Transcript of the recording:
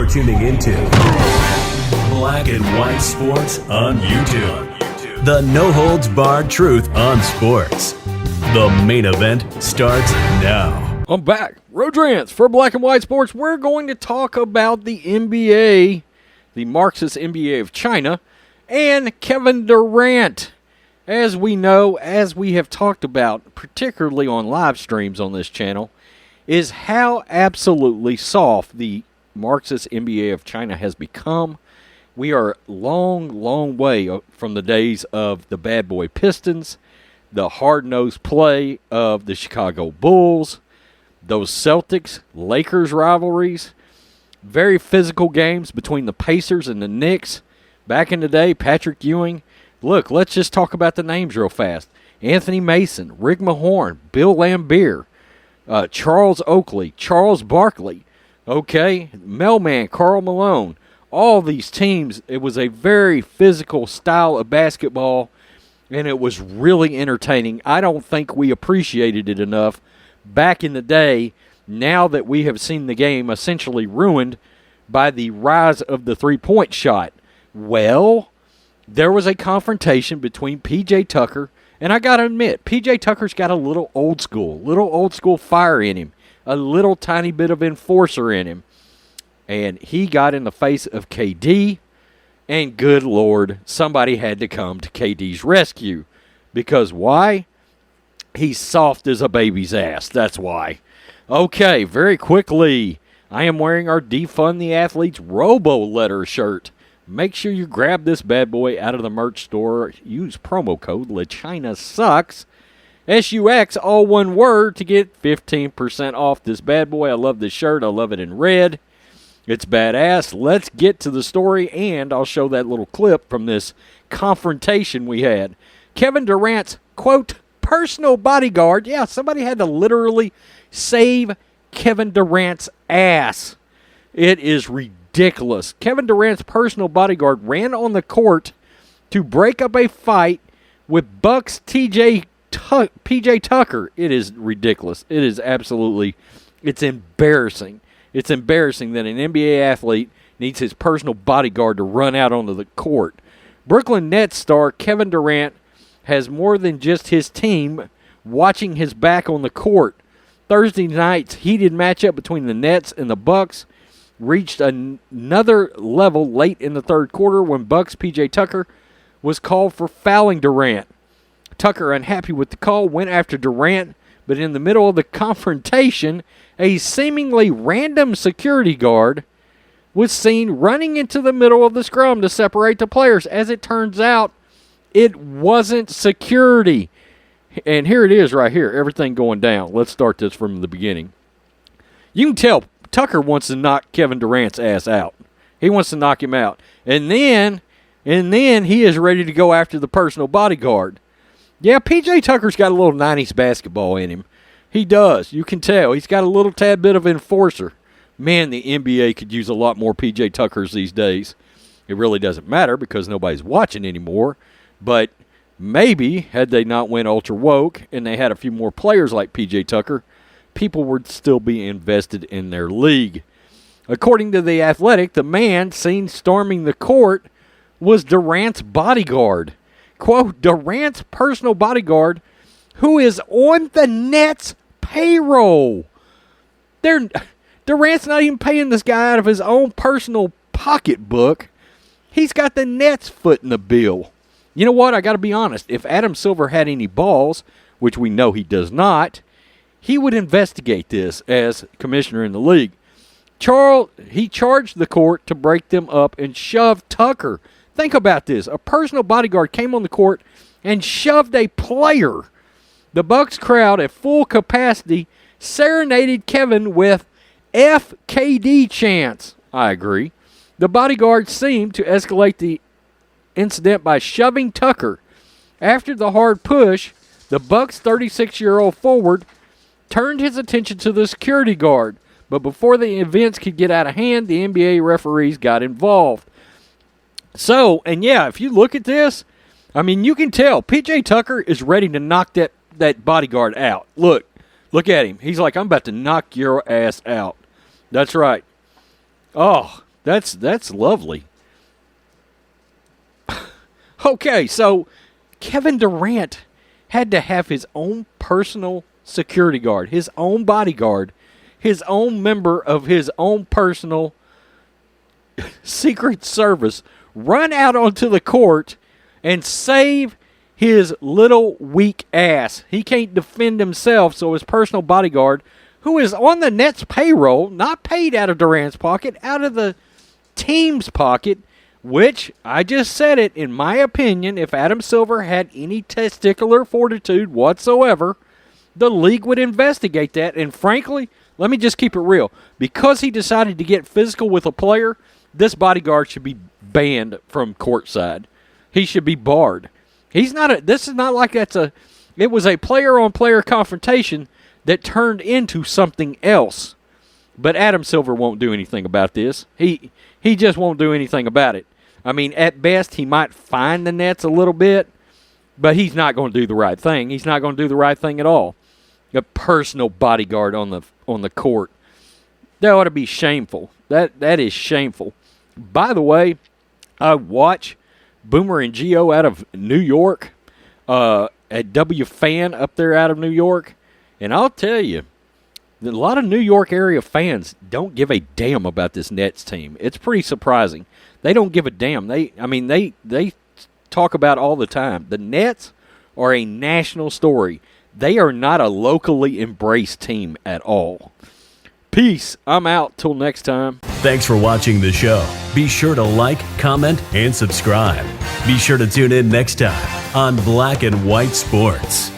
You're tuning into Black and White Sports on YouTube. The no-holds-barred truth on sports. The main event starts now. I'm back. Rodrance for Black and White Sports. We're going to talk about the NBA, the Marxist NBA of China, and Kevin Durant. As we know, as we have talked about, particularly on live streams on this channel, is how absolutely soft the Marxist NBA of China has become. We are long way from the days of the bad boy Pistons, the hard-nosed play of the Chicago Bulls, those Celtics-Lakers rivalries, very physical games between the Pacers and the Knicks. Back in the day, Patrick Ewing. Look, let's just talk about the names real fast. Anthony Mason, Rick Mahorn, Bill Laimbeer, Charles Oakley, Charles Barkley, Mailman, Karl Malone. All these teams, it was a very physical style of basketball, and it was really entertaining. I don't think we appreciated it enough back in the day, now that we have seen the game essentially ruined by the rise of the three-point shot. Well, there was a confrontation between P.J. Tucker, and I got to admit, P.J. Tucker's got a little old school fire in him, a little tiny bit of enforcer in him. And he got in the face of KD, and good Lord, somebody had to come to KD's rescue. Because why? He's soft as a baby's ass. That's why. Okay, very quickly, I am wearing our Defund the Athletes Robo-Letter shirt. Make sure you grab this bad boy out of the merch store. Use promo code LaChinaSucks, S-U-X, all one word, to get 15% off this bad boy. I love this shirt. I love it in red. It's badass. Let's get to the story, and I'll show that little clip from this confrontation we had. Kevin Durant's, quote, personal bodyguard. Yeah, somebody had to literally save Kevin Durant's ass. It is ridiculous. Kevin Durant's personal bodyguard ran on the court to break up a fight with Bucks PJ Tucker. It is ridiculous. It is absolutely, it's embarrassing. It's embarrassing that an NBA athlete needs his personal bodyguard to run out onto the court. Brooklyn Nets star Kevin Durant has more than just his team watching his back on the court. Thursday night's heated matchup between the Nets and the Bucks reached another level late in the third quarter when Bucks PJ Tucker was called for fouling Durant. Tucker, unhappy with the call, went after Durant, but in the middle of the confrontation, a seemingly random security guard was seen running into the middle of the scrum to separate the players. As it turns out, it wasn't security. And here it is right here, everything going down. Let's start this from the beginning. You can tell Tucker wants to knock Kevin Durant's ass out. He wants to knock him out. And then he is ready to go after the personal bodyguard. Yeah, P.J. Tucker's got a little 90s basketball in him. He does. You can tell. He's got a little tad bit of enforcer. Man, the NBA could use a lot more P.J. Tuckers these days. It really doesn't matter because nobody's watching anymore. But maybe, had they not went ultra woke and they had a few more players like P.J. Tucker, people would still be invested in their league. According to The Athletic, the man seen storming the court was Durant's bodyguard. Quote, Durant's personal bodyguard, who is on the Nets payroll. Durant's not even paying this guy out of his own personal pocketbook. He's got the Nets foot in the bill. You know what? I got to be honest. If Adam Silver had any balls, which we know he does not, he would investigate this as commissioner in the league. He charged the court to break them up and shoved Tucker. Think about this. A personal bodyguard came on the court and shoved a player. The Bucks crowd at full capacity serenaded Kevin with FKD chants. I agree. The bodyguard seemed to escalate the incident by shoving Tucker. After the hard push, the Bucks' 36-year-old forward turned his attention to the security guard. But before the events could get out of hand, the NBA referees got involved. So, and yeah, if you look at this, I mean, you can tell P.J. Tucker is ready to knock that bodyguard out. Look at him. He's like, I'm about to knock your ass out. That's right. Oh, That's lovely. Okay, so Kevin Durant had to have his own personal security guard, his own bodyguard, his own member of his own personal Secret Service run out onto the court and save his little weak ass. He can't defend himself, so his personal bodyguard, who is on the Nets payroll, not paid out of Durant's pocket, out of the team's pocket, which, I just said it, in my opinion, if Adam Silver had any testicular fortitude whatsoever, the league would investigate that. And frankly, let me just keep it real. Because he decided to get physical with a player, this bodyguard should be banned from courtside. He should be barred. This is not like it was a player-on-player confrontation that turned into something else. But Adam Silver won't do anything about this. He just won't do anything about it. I mean, at best, he might fine the Nets a little bit, but he's not going to do the right thing. He's not going to do the right thing at all. A personal bodyguard on the court. That ought to be shameful. That is shameful. By the way, I watch Boomer and Gio out of New York at W Fan up there out of New York, and I'll tell you, a lot of New York area fans don't give a damn about this Nets team. It's pretty surprising. They don't give a damn. They talk about all the time. The Nets are a national story. They are not a locally embraced team at all. Peace. I'm out. Till next time. Thanks for watching the show. Be sure to like, comment, and subscribe. Be sure to tune in next time on Black and White Sports.